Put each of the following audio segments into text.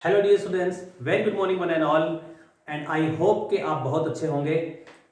Hello dear students, very good morning one and all. And I hope कि आप बहुत अच्छे होंगे।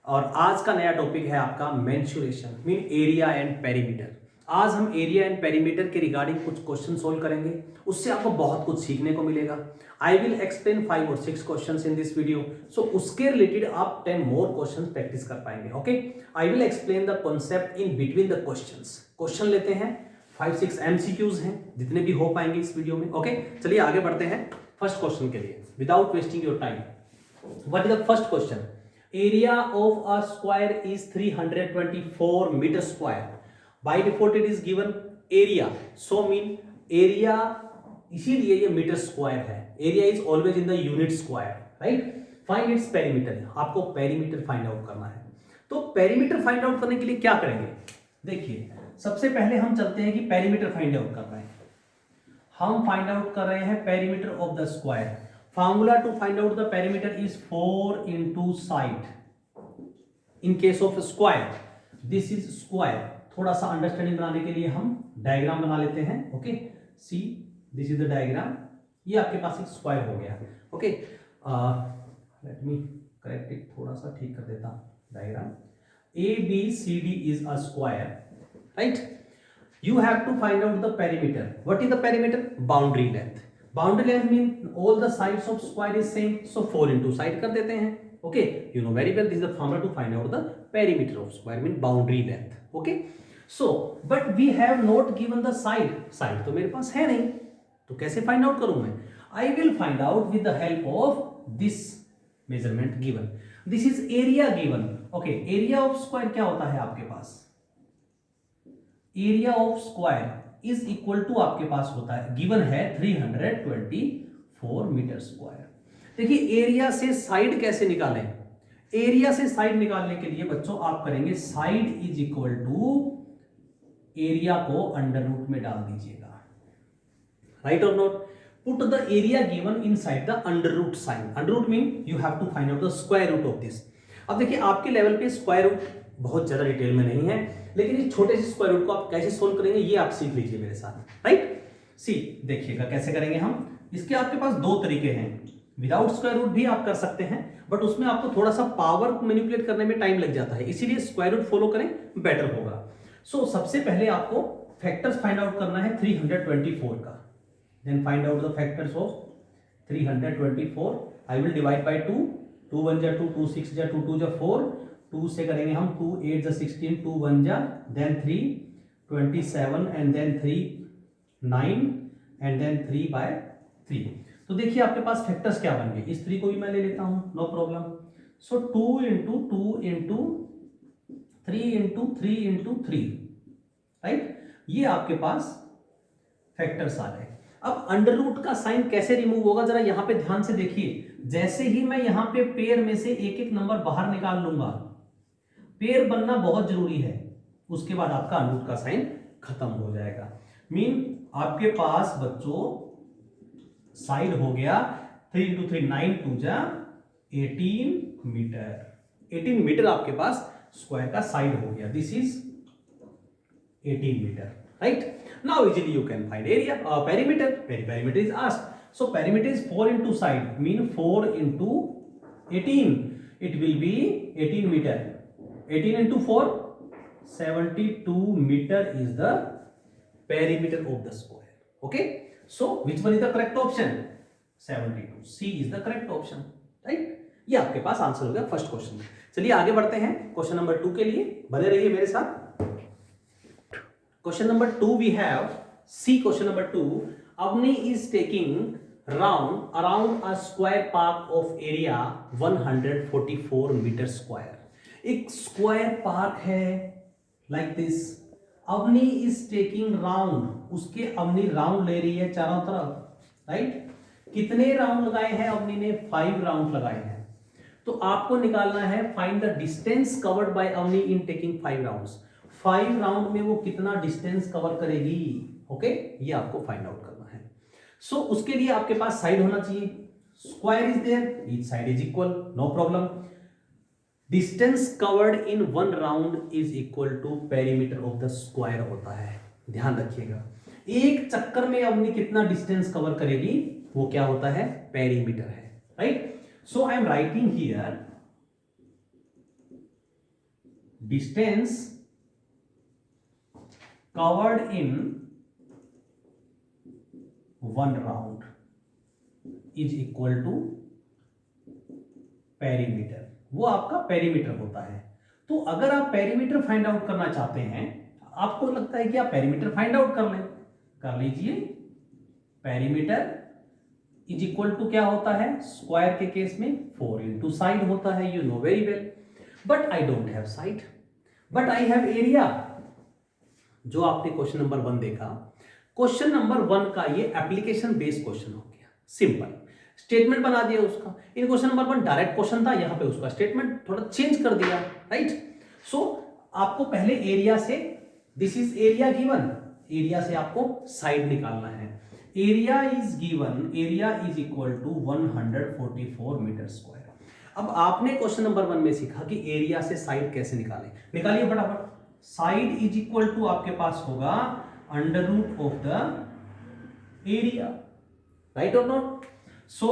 और आज का नया टॉपिक है आपका mensuration mean area and perimeter. आज हम एरिया एंड पेरीमीटर के रिगार्डिंग कुछ क्वेश्चन सोल्व करेंगे, उससे आपको बहुत कुछ सीखने को मिलेगा। आई विल एक्सप्लेन 5 और 6 क्वेश्चंस इन दिस वीडियो, सो उसके रिलेटेड आप 10 मोर क्वेश्चंस प्रैक्टिस कर पाएंगे। Okay, I will explain the concept in between the questions. Question लेते हैं, 5-6 एमसीक्यूज हैं, जितने भी हो पाएंगे इस वीडियो में। ओके, चलिए आगे बढ़ते हैं फर्स्ट क्वेश्चन के लिए without wasting your time. What is the first question? Area of a square is 324 metre square. By default it is given area, so mean area, इसीलिए ये मीटर स्क्वायर है। Area is always in the unit square, right. Find its perimeter, आपको perimeter find out करना है। तो perimeter find out करने के लिए क्या करेंगे? देखिए, सबसे पहले हम चलते हैं कि पेरीमीटर फाइंड आउट करना है। हम फाइंड आउट कर रहे हैं perimeter of the square. Formula to find out the perimeter is 4 into side. In case of square, this is square. थोड़ा सा अंडरस्टैंडिंग बनाने के लिए हम डायग्राम बना लेते हैं। Okay, see this is the diagram. ये आपके पास एक स्क्वायर हो गया। Okay, let me correct it, थोड़ा सा ठीक कर देता हूं diagram. A B C D is a square, right. You have to find out the perimeter. What is the perimeter? Boundary length. Boundary length means all the sides of square is same, so 4 into side कर देते हैं. Okay, you know very well this is the formula to find out the perimeter of square mean boundary length. Okay, so but we have not given the side. Side तो मेरे पास है नहीं, तो कैसे find out करूं मैं? I will find out with the help of this measurement given. This is area given. Okay, area of square क्या होता है आपके पास? Area of square is equal to आपके पास होता है, गिवन है 324 मीटर स्क्वायर। देखिए, एरिया से साइड कैसे निकालें? एरिया से साइड निकालने के लिए बच्चों आप करेंगे side is equal to area को अंडर रूट में डाल दीजिएगा, राइट और not. Put the area given inside the under root sign. Under root mean you have to find out the square root of this. अब देखिए, आपके level पे square root बहुत ज्यादा डिटेल में नहीं है, लेकिन इस छोटे से स्क्वायर रूट को आप कैसे सोल्व करेंगे ये आप सीख लीजिए मेरे साथ, राइट। सी देखिएगा कैसे करेंगे हम। इसके आपके पास दो तरीके हैं। विदाउट स्क्वायर रूट भी आप कर सकते हैं, बट उसमें आपको थोड़ा सा पावर मैनिपुलेट करने में टाइम लग जाता है, इसीलिए स्क्वायर रूट फॉलो करें, बेटर होगा। सो सबसे पहले आपको फैक्टर्स फाइंड आउट करना है 324 का। Then find out the factors of 324। I will divide by 2। 2 1 जा 2, 2 6 जा 2, 2 जा 4, 2 से करेंगे हम 2 8 जा 16, 2 1 जा, then 3 27 and then 3 9 and then 3 by 3। तो देखिए आपके पास फैक्टर्स क्या बन गए। इस 3 को भी मैं ले लेता हूं, नो प्रॉब्लम। सो 2 into 2 into 3 into 3 into 3, right. ये आपके पास फैक्टर्स आ गए। अब अंडर रूट का साइन कैसे रिमूव होगा, जरा यहां पे ध्यान से देखिए। जैसे ही मैं यहां पे पेयर में से एक एक नंबर बाहर निकाल लूंगा, पेयर बनना बहुत जरूरी है, उसके बाद आपका अंडर रूट का साइन खत्म हो जाएगा। मीन आपके पास बच्चों साइड हो गया 3 इंटू 3 9 2 जा 18 मीटर। 18 मीटर आपके पास स्क्वायर का साइड हो गया। This is 18 metre, right. Now easily you can find area, perimeter. Perimeter is asked. So perimeter is 4 into side, mean 4 into 18. It will be 18 meter. 18 into 4, 72 meter is the perimeter of the square. Okay. So which one is the correct option? 72. C is the correct option, right? ये आपके पास answer हो गया first question. चलिए आगे बढ़ते हैं question number 2 के लिए, बने रहिए मेरे साथ। Question number 2 we have, see question number 2. Avni is taking round around a square park of area 144 meter square. एक स्क्वायर पार्क है like this. Avni is taking round, उसके अवनी राउंड ले रही है चारों तरफ, राइट। कितने राउंड लगाए हैं अवनी ने? 5 राउंड लगाए हैं। तो आपको निकालना है find the distance covered by Avni in taking 5 rounds. 5 round में वो कितना डिस्टेंस कवर करेगी, ओके, ये आपको फाइंड आउट करना है। सो उसके लिए आपके पास साइड होना चाहिए। Square is there, each side is equal, no problem. Distance covered in 1 round is equal to perimeter of the square होता है। ध्यान रखिएगा, एक चक्कर में अवनी कितना डिस्टेंस कवर करेगी? वो क्या होता है, पेरीमीटर है, right. So I am writing here distance covered in one round is equal to perimeter, वो आपका पेरीमीटर होता है। तो अगर आप पेरीमीटर फाइंड आउट करना चाहते हैं, आपको लगता है कि आप पेरीमीटर फाइंड आउट कर लें, कर लीजिए। पेरीमीटर इज इक्वल टू क्या होता है, स्क्वायर के केस में 4 इंटू साइड होता है, you know very well. But I don't have side, but I have area. जो आपने क्वेश्चन नंबर 1 देखा, क्वेश्चन नंबर 1 का ये एप्लीकेशन बेस्ड क्वेश्चन हो गया, सिंपल स्टेटमेंट बना दिया उसका। इन क्वेश्चन नंबर 1 डायरेक्ट क्वेश्चन था, यहां पे उसका स्टेटमेंट थोड़ा चेंज कर दिया, राइट। सो आपको पहले एरिया से, this is area given, area से आपको साइड निकालना है। Area is given, area is equal to 144 metre square. अब आपने क्वेश्चन नंबर 1 में सीखा कि एरिया से साइड कैसे निकालें, निकालिए फटाफट। साइड इज इक्वल टू आपके पास होगा under root of the area, right और not. So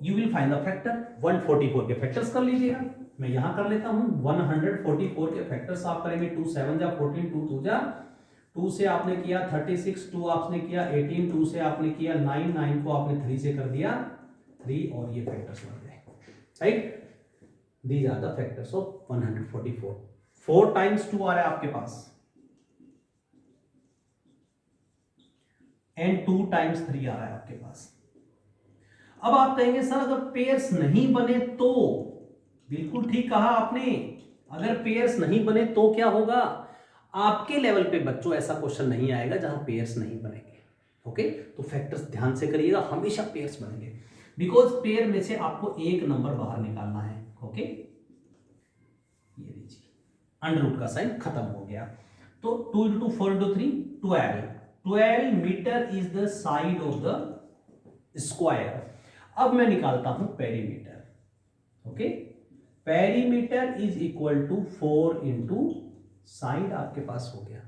you will find the factor, 144 के फैक्टर्स कर लीजिएगा, मैं यहां कर लेता हूं। 144 के फैक्टर्स आप करेंगे, 2 7 जा 14, 2 2 जा 2 से आपने किया 36, 2 आपने किया 18, 2 से आपने किया 9, 9 को आपने 3 से कर दिया 3, और ये फैक्टर्स बन गए, right. These are the factors of 144। 4 times 2 आ रहा है आपके पास, एंड 2 टाइम्स 3 आ रहा है आपके पास। अब आप कहेंगे सर अगर पेयर्स नहीं बने तो, बिल्कुल ठीक कहा आपने, अगर पेयर्स नहीं बने तो क्या होगा। आपके लेवल पे बच्चों ऐसा क्वेश्चन नहीं आएगा जहां पेयर्स नहीं बनेंगे, ओके। तो फैक्टर्स ध्यान से करिएगा, हमेशा पेयर्स बनेंगे, बिकॉज पेयर में से आपको एक नंबर बाहर निकालना है, ओके। ये लीजिए, अंडर रूट का साइन खत्म हो गया। तो 2 into 4 into 3 12 metre is the side of the square. अब मैं निकालता हूं perimeter, okay. Perimeter is equal to 4 into side आपके पास हो गया,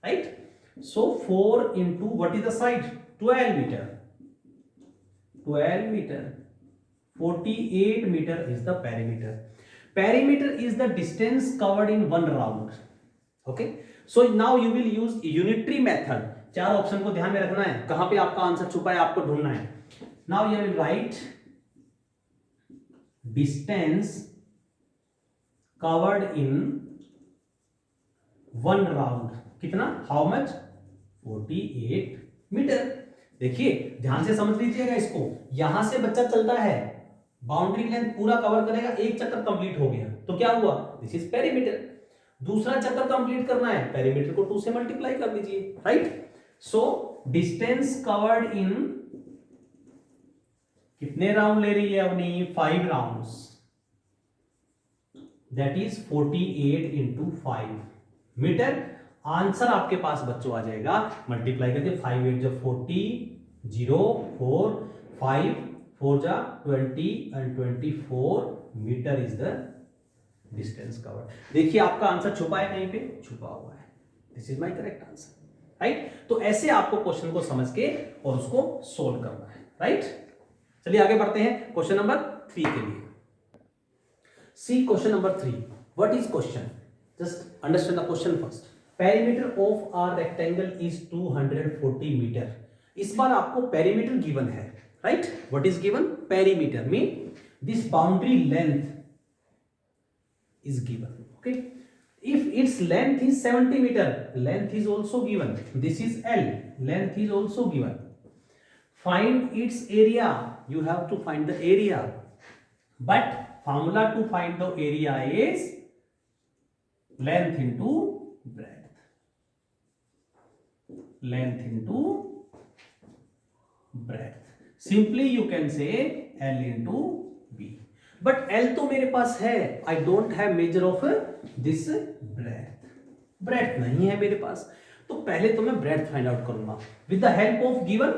right. So 4 into what is the side, 12 metre, 12 metre, 48 metre is the perimeter. Perimeter is the distance covered in one round, okay. So now you will use unitary method. 4 option को ध्यान में रखना है, कहां पे आपका आंसर छुपा है आपको ढूंढना है। Now you will write distance covered in one round, कितना, how much, 48 मीटर। देखिए ध्यान से समझ लीजिएगा इसको, यहां से बच्चा चलता है, बाउंड्री लेंथ पूरा कवर करेगा, एक चक्कर कंप्लीट हो गया तो क्या हुआ, दिस इज पेरीमीटर। दूसरा चक्कर कंप्लीट करना है, पेरीमीटर को 2 से मल्टीप्लाई कर दीजिए, right. So distance covered in, कितने राउंड ले रही है अपनी, 5 rounds, that is 48 into 5 metre. Answer आपके पास बच्चों आ जाएगा, मल्टीप्लाई करके 5 8 जा 40, 0 4 5 4 जा 20 and 24 metre is the distance covered. देखिए आपका आंसर छुपा है, कहीं पे छुपा हुआ है, this is my correct answer, right. तो ऐसे आपको क्वेश्चन को समझ के और उसको सोल्व करना है, राइट। चलिए आगे बढ़ते हैं क्वेश्चन नंबर 3 के लिए। See question number 3, what is question, just understand the question first. Perimeter of a rectangle is 240 metre. इस बार आपको पेरीमीटर गिवन है, right. What is given, perimeter में this boundary length is given, okay. If its length is 70 meter, length is also given, this is L, length is also given. Find its area, you have to find the area, but formula to find the area is length into breadth, length into breadth. Simply you can say L into B, but L तो मेरे पास है, I don't have measure of this breadth, breadth नहीं है मेरे पास, तो पहले तो मैं ब्रेथ फाइंड आउट करूंगा with the help of given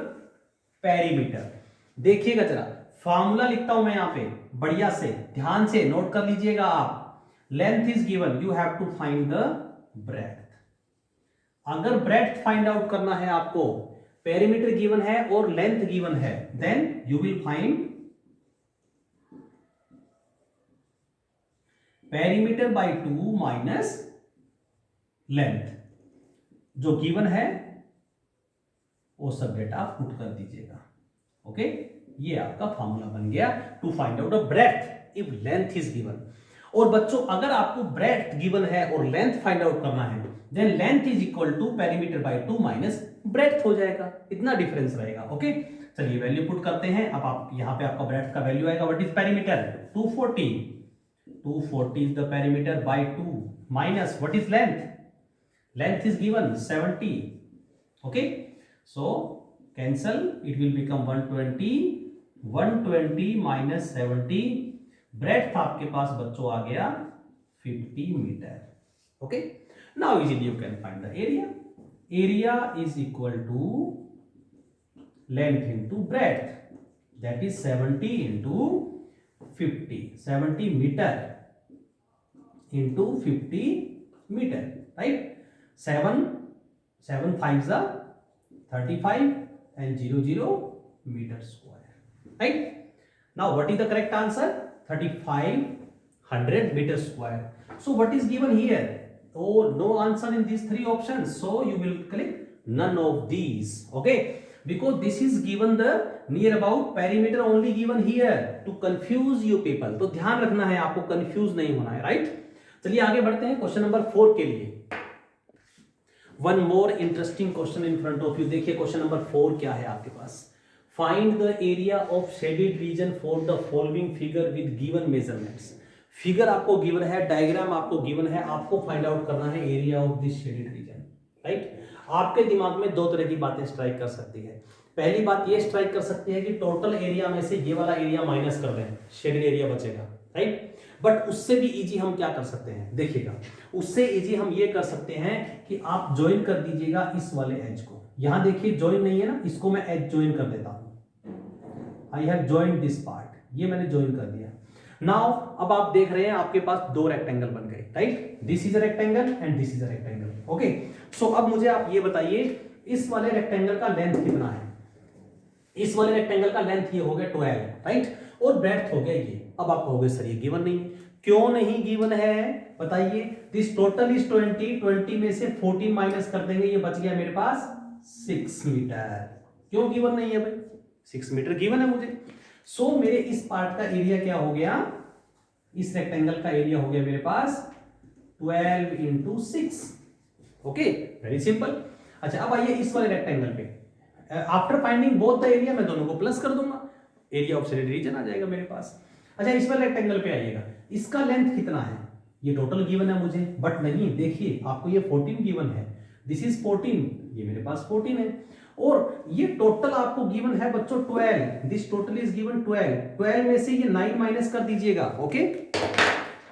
perimeter. देखिएगा जरा, फार्मूला लिखता हूं मैं यहां पे, बढ़िया से ध्यान से नोट कर लीजिएगा आप। Length is given, you have to find the breadth. अगर ब्रेथ फाइंड आउट करना है आपको पेरीमीटर गिवन है और लेंथ गिवन है, then you will find perimeter by 2 minus length. जो गिवन है वो सब डेटा पुट कर दीजिएगा। ओके, ये आपका फॉर्मूला बन गया to find out the breadth if length is given. और बच्चों अगर आपको ब्रेड्थ गिवन है और लेंथ फाइंड आउट करना है, then length is equal to perimeter by 2 minus breadth हो जाएगा, इतना डिफरेंस रहेगा। ओके, चलिए वैल्यू पुट करते हैं। अब आप यहां पे आपका ब्रेड्थ का वैल्यू आएगा, what is perimeter 240 is the perimeter by 2 minus what is length is given 70. Okay, so cancel, it will become 120 minus 70, breadth आपके पास बच्चों आ गया 50 metre. Okay, now easily you can find the area is equal to length into breadth, that is 70 into 50, 70 meter into 50 meter, right? 7 5s are 35 and 0 meter square, right? Now what is the correct answer? 3500 meter square. So what is given here? Oh, no answer in these three options, so you will click none of these. Okay, because this is given the near about perimeter only given here to confuse you people. तो ध्यान रखना है, आपको confuse नहीं होना है, right? चलिए आगे बढ़ते हैं क्वेश्चन नंबर 4 के लिए। One more interesting question in front of you. देखिए क्वेश्चन नंबर 4 क्या है आपके पास। Find the area of shaded region for the following figure with given measurements. Figure आपको गिवन है, डायग्राम आपको गिवन है, आपको फाइंड आउट करना है area of this shaded region, right? आपके दिमाग में दो तरह की बातें स्ट्राइक कर सकती है। पहली बात ये स्ट्राइक कर सकती है कि टोटल एरिया में से ये वाला एरिया माइनस कर दें, शेडेड एरिया बचेगा, राइट? बट उससे भी इजी हम क्या कर सकते हैं, देखिएगा, उससे इजी हम ये कर सकते हैं कि आप ज्वाइन कर दीजिएगा इस वाले एज को। यहां देखिए ज्वाइन नहीं है ना, इसको मैं एज ज्वाइन कर देता हूं। I have join this part, ये मैंने ज्वाइन कर दिया। नाउ अब आप देख रहे हैं आपके पास दो रेक्टेंगल बन गए, right? This is a rectangle and this is a rectangle. Okay, so अब मुझे आप ये बताइए इस वाले रेक्टेंगल का लेंथ कितना है? इस वाले रेक्टेंगल का लेंथ ये हो गया 12, राइट? और ब्रेड्थ हो गया ये। अब आप कहोगे सर ये गिवन नहीं है, क्यों नहीं गिवन है बताइए? दिस टोटल इज 20 में से 14 माइनस कर देंगे, ये बच गया मेरे पास 6 मीटर। क्यों गिवन नहीं है भाई? 6 मीटर गिवन है मुझे। सो मेरे इस पार्ट का एरिया क्या हो गया? इस रेक्टेंगल का एरिया हो गया मेरे पास 12 इंटू 6। Okay, very simple. अच्छा अब आइए इस वाले रेक्टेंगल पे। After finding both the area मैं दोनों को प्लस कर दूंगा, एरिया ऑफ शेडेड रीजन आ जाएगा मेरे पास। अच्छा इस वाले रेक्टेंगल पे आइएगा, इसका लेंथ कितना है? ये टोटल गिवन है मुझे, बट नहीं, देखिए आपको ये 14 गिवन है, दिस इज 14, ये मेरे पास 14 है, और ये टोटल आपको गिवन है बच्चों 12, दिस टोटल इज गिवन 12 में से ये 9 माइनस कर दीजिएगा। ओके,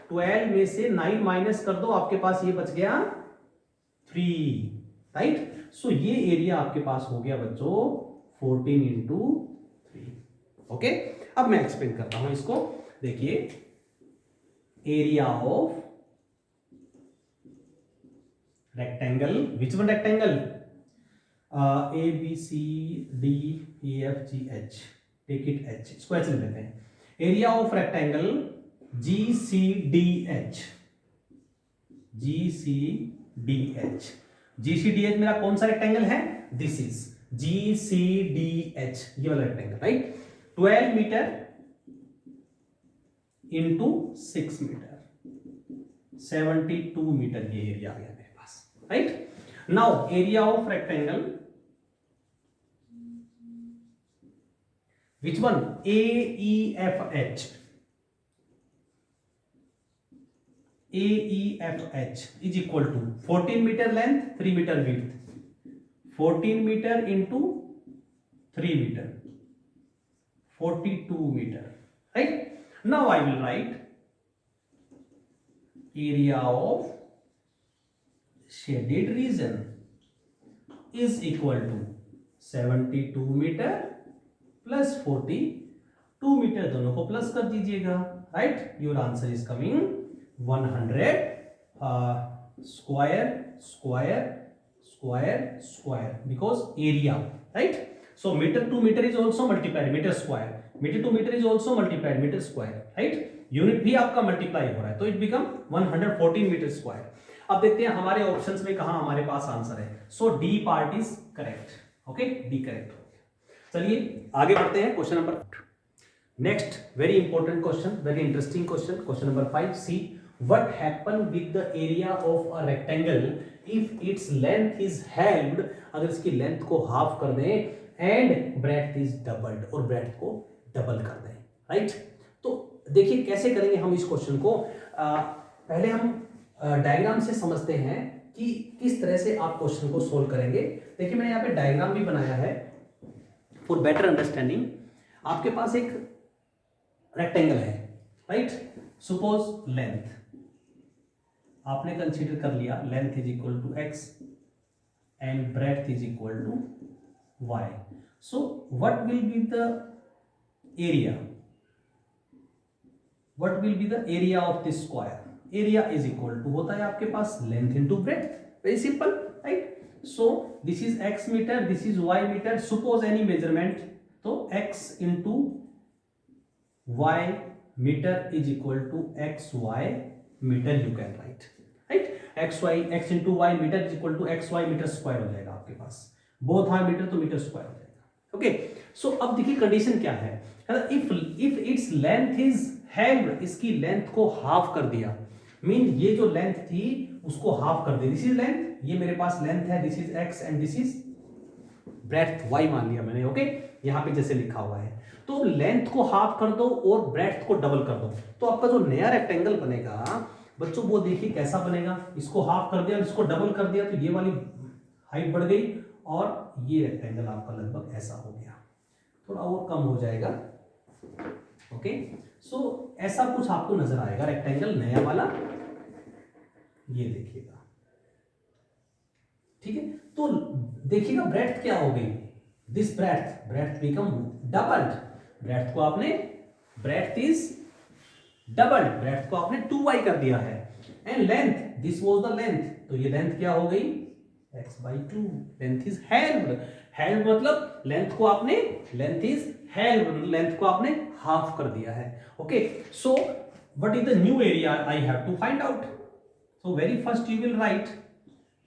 12 में से 9 माइनस कर दो, आपके पास ये बच गया 3, राइट? सो ये एरिया आपके पास हो गया बच्चों 14 इंटू 3। ओके, अब मैं एक्सप्लेन करता हूं इसको। देखिए area of rectangle, which one rectangle? A B C D E F G H, take it H, इसको एच ले लेते हैं। Area of rectangle G C D H, G C D H. G C D H मेरा कौन सा rectangle है? This is G C D H, ये वाला rectangle, right? 12 metre into 6 metre, 72 metre ये एरिया आ गया मेरे पास, right? Now area of rectangle which one? A E F H, AEFH is equal to 14 meter length, 3 meter width, 14 meter into 3 meter, 42 meter, right? Now I will write area of shaded region is equal to 72 meter plus 42 meter, दोनों को plus कर दीजिएगा, right? Your answer is coming 100 square, because area right. So meter to meter is also multiplied meter square, meter to meter is also multiplied meter square, right. Unit भी आपका multiply हो रहा है तो इट बिकम 114 मीटर स्क्वायर. अब देखते हैं हमारे ऑप्शंस में कहां हमारे पास आंसर है. So D part is correct. Okay, D correct हो गया. चलिए आगे बढ़ते हैं. Question number next, very important question, very interesting question. Question number 5, see what happen with the area of a rectangle if its length is halved. अगर इसकी length को half कर दें एंड ब्रेड्थ इज डबल्ड, और breadth को double कर दें, right. तो देखिए कैसे करेंगे हम इस क्वेश्चन को. पहले हम डायग्राम से समझते हैं कि किस तरह से आप क्वेश्चन को सोल्व करेंगे. देखिए मैंने यहाँ पे डायग्राम भी बनाया है फॉर बेटर अंडरस्टैंडिंग. आपके पास एक रेक्टेंगल है, राइट. सपोज लेंथ आपने कंसीडर कर लिया, length is equal to x and breadth is equal to y. So what will be the area? What will be the area of this square? Area is equal to होता है आपके पास length into breadth. Very simple, right? So this is x meter, this is y meter. Suppose any measurement, तो x into y meter is equal to xy meter you can write, right? x into y meter is equal to xy meter square हो जाएगा आपके पास. Both are metre तो metre square हो जाएगा. Okay, so अब देखिए condition क्या है. If its length is held, इसकी लेंथ को हाफ कर दिया, मीन ये जो लेंथ थी उसको हाफ कर दी. दिस इज लेंथ, ये मेरे पास लेंथ है, this is x and this is breadth y मान लिया मैंने. ओके, यहाँ पे जैसे लिखा हुआ है. तो लेंथ को हाफ कर दो और ब्रेड्थ को डबल कर दो, तो आपका जो नया रेक्टेंगल बनेगा बच्चों वो देखिए कैसा बनेगा. इसको हाफ कर दिया, इसको डबल कर दिया, तो ये वाली हाइट बढ़ गई और ये रेक्टेंगल आपका लगभग ऐसा हो गया, थोड़ा और कम हो जाएगा. ओके, सो ऐसा कुछ आपको नजर आएगा रेक्टेंगल नया वाला, ये देखिएगा. ठीक है, तो देखिएगा ब्रेड्थ क्या हो गई. This breadth become doubled. Breadth को आपने, ब्रेड्थ इज डबल्ड, ब्रेड्थ को आपने 2y कर दिया है. And length, this was the length, तो ये लेंथ क्या हो गई x/2. Length is held. Held मतलब लेंथ को आपने, लेंथ इज हेल्ड, लेंथ को आपने हाफ कर दिया है. Okay, so what is the new area I have to find out. So very first you will write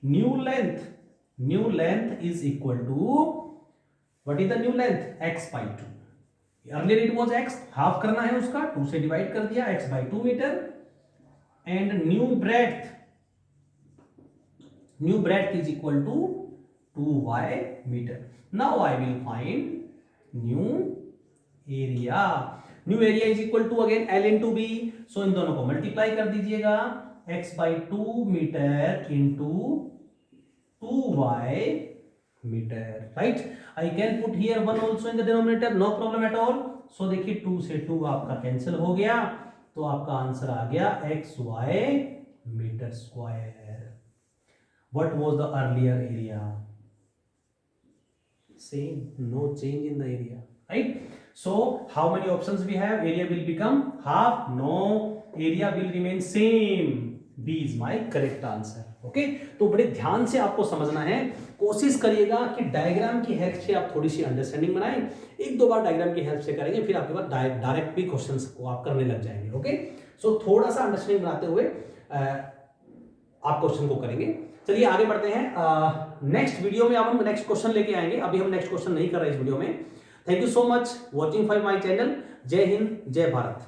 new length. New length is equal to, what is the new length, x/2. Earlier it was x, half करना है उसका, 2 से divide कर दिया, x/2 metre. And new breadth is equal to 2y meter. Now I will find new area. New area is equal to again L into B. So इन दोनों को multiply कर दीजिएगा, x/2 metre into 2y meter, right? I can put here 1 also in the denominator, no problem at all. So देखिए 2 से 2 आपका cancel हो गया, तो आपका आंसर आ गया xy meter square. What was the earlier area? Same, no change in the area, right? So how many options we have? Area will become half. No, area will remain same. B is my correct answer. Okay? तो बड़े ध्यान से आपको समझना है. कोशिश करिएगा कि डायग्राम की हेल्प से आप थोड़ी सी अंडरस्टैंडिंग बनाएं. एक दो बार डायग्राम की हेल्प से करेंगे, फिर आपके पास डायरेक्ट भी क्वेश्चंस को आप करने लग जाएंगे. ओके, सो थोड़ा सा अंडरस्टैंडिंग बनाते हुए आप क्वेश्चन को करेंगे. चलिए आगे बढ़ते हैं. नेक्स्ट वीडियो में अब हम नेक्स्ट क्वेश्चन लेके आएंगे. अभी हम नेक्स्ट क्वेश्चन नहीं कर रहे इस वीडियो में. Thank you so much watching for my channel. जय हिंद, जय भारत.